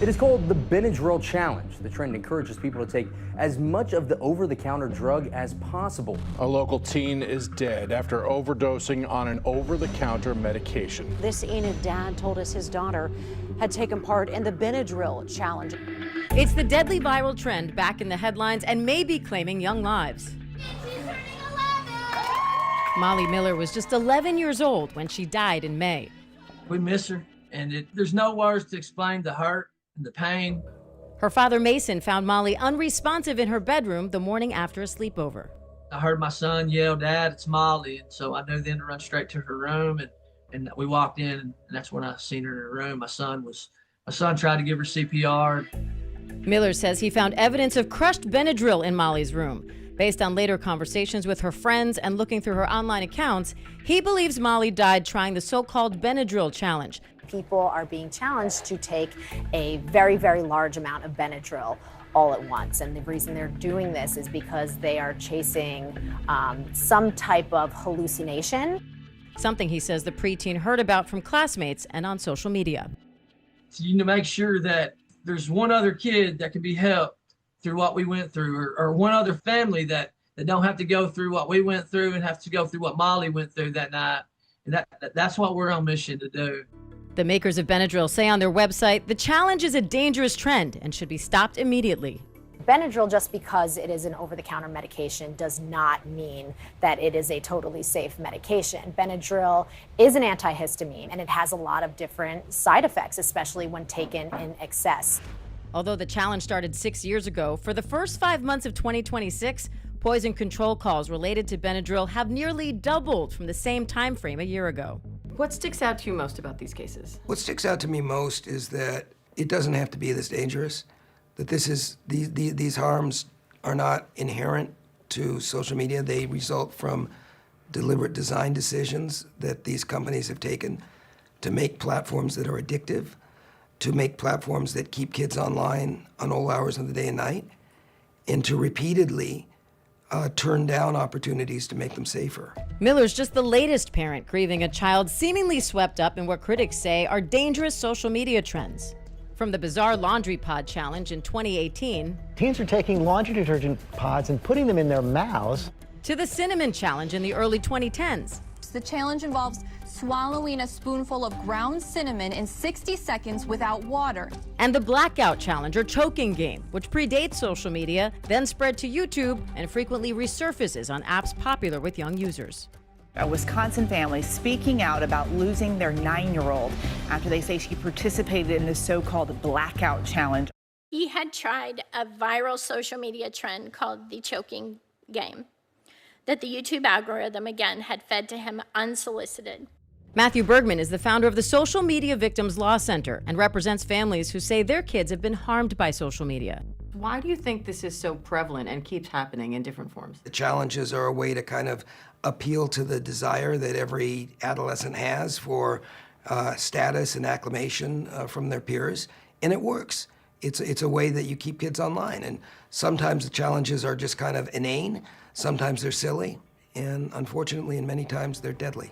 It is called the Benadryl Challenge. The trend encourages people to take as much of the over-the-counter drug as possible. A local teen is dead after overdosing on an over-the-counter medication. This Enid dad told us his daughter had taken part in the Benadryl Challenge. It's the deadly viral trend back in the headlines and may be claiming young lives. Molly Miller was just 11 years old when she died in May. We miss her, and there's no words to explain the hurt and the pain. Her father, Mason, found Molly unresponsive in her bedroom the morning after a sleepover. I heard my son yell, "Dad, it's Molly," and so I knew then to run straight to her room, and we walked in, and that's when I seen her in her room. My son tried to give her CPR. Miller says he found evidence of crushed Benadryl in Molly's room. Based on later conversations with her friends and looking through her online accounts, he believes Molly died trying the so-called Benadryl Challenge. People are being challenged to take a very, very large amount of Benadryl all at once. And the reason they're doing this is because they are chasing some type of hallucination. Something he says the preteen heard about from classmates and on social media. So you need to make sure that there's one other kid that can be helped through what we went through, or one other family that don't have to go through what we went through and have to go through what Molly went through that night. And that's what we're on mission to do. The makers of Benadryl say on their website, the challenge is a dangerous trend and should be stopped immediately. Benadryl, just because it is an over-the-counter medication, does not mean that it is a totally safe medication. Benadryl is an antihistamine, and it has a lot of different side effects, especially when taken in excess. Although the challenge started 6 years ago, for the first 5 months of 2026, poison control calls related to Benadryl have nearly doubled from the same time frame a year ago. What sticks out to you most about these cases? What sticks out to me most is that it doesn't have to be this dangerous, that these harms are not inherent to social media. They result from deliberate design decisions that these companies have taken to make platforms that are addictive, to make platforms that keep kids online on all hours of the day and night, and to repeatedly turn down opportunities to make them safer. Miller's just the latest parent grieving a child seemingly swept up in what critics say are dangerous social media trends. From the bizarre laundry pod challenge in 2018, teens are taking laundry detergent pods and putting them in their mouths, to the cinnamon challenge in the early 2010s. The challenge involves swallowing a spoonful of ground cinnamon in 60 seconds without water. And the blackout challenge or choking game, which predates social media, then spread to YouTube and frequently resurfaces on apps popular with young users. A Wisconsin family speaking out about losing their 9-year-old after they say she participated in the so-called blackout challenge. He had tried a viral social media trend called the choking game that the YouTube algorithm, again, had fed to him unsolicited. Matthew Bergman is the founder of the Social Media Victims Law Center and represents families who say their kids have been harmed by social media. Why do you think this is so prevalent and keeps happening in different forms? The challenges are a way to kind of appeal to the desire that every adolescent has for status and acclamation from their peers, and it works. It's a way that you keep kids online, and sometimes the challenges are just kind of inane, sometimes they're silly, and unfortunately, and many times they're deadly.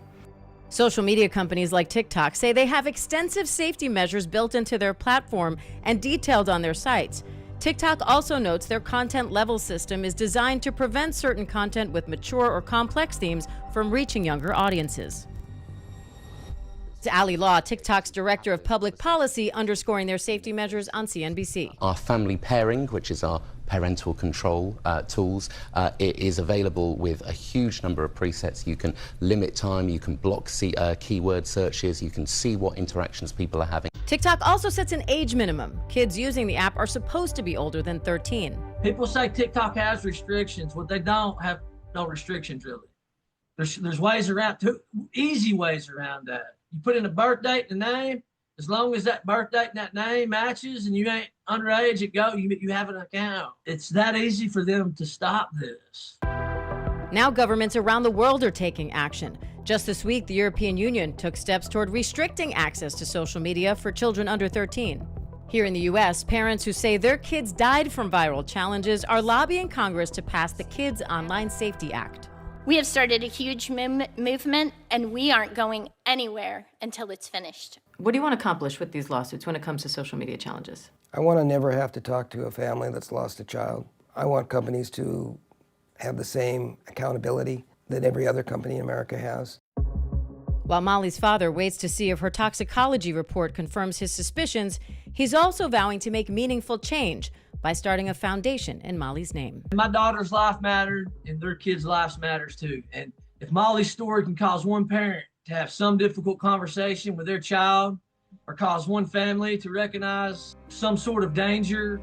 Social media companies like TikTok say they have extensive safety measures built into their platform and detailed on their sites. TikTok also notes their content level system is designed to prevent certain content with mature or complex themes from reaching younger audiences. It's Ali Law, TikTok's Director of Public Policy, underscoring their safety measures on CNBC. Our family pairing, which is our parental control tools, it is available with a huge number of presets. You can limit time, you can block keyword searches, you can see what interactions people are having. TikTok also sets an age minimum. Kids using the app are supposed to be older than 13. People say TikTok has restrictions. Well, they don't have no restrictions, really. There's ways around, easy ways around that. You put in a birth date and name, as long as that birth date and that name matches and you ain't underage, you have an account. It's that easy for them to stop this. Now governments around the world are taking action. Just this week, the European Union took steps toward restricting access to social media for children under 13. Here in the U.S., parents who say their kids died from viral challenges are lobbying Congress to pass the Kids Online Safety Act. We have started a huge movement, and we aren't going anywhere until it's finished. What do you want to accomplish with these lawsuits when it comes to social media challenges? I want to never have to talk to a family that's lost a child. I want companies to have the same accountability that every other company in America has. While Molly's father waits to see if her toxicology report confirms his suspicions, he's also vowing to make meaningful change by starting a foundation in Molly's name. My daughter's life mattered, and their kids' lives matters too. And if Molly's story can cause one parent to have some difficult conversation with their child, or cause one family to recognize some sort of danger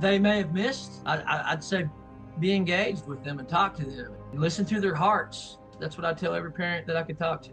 they may have missed, I'd say be engaged with them and talk to them and listen to their hearts. That's what I tell every parent that I could talk to.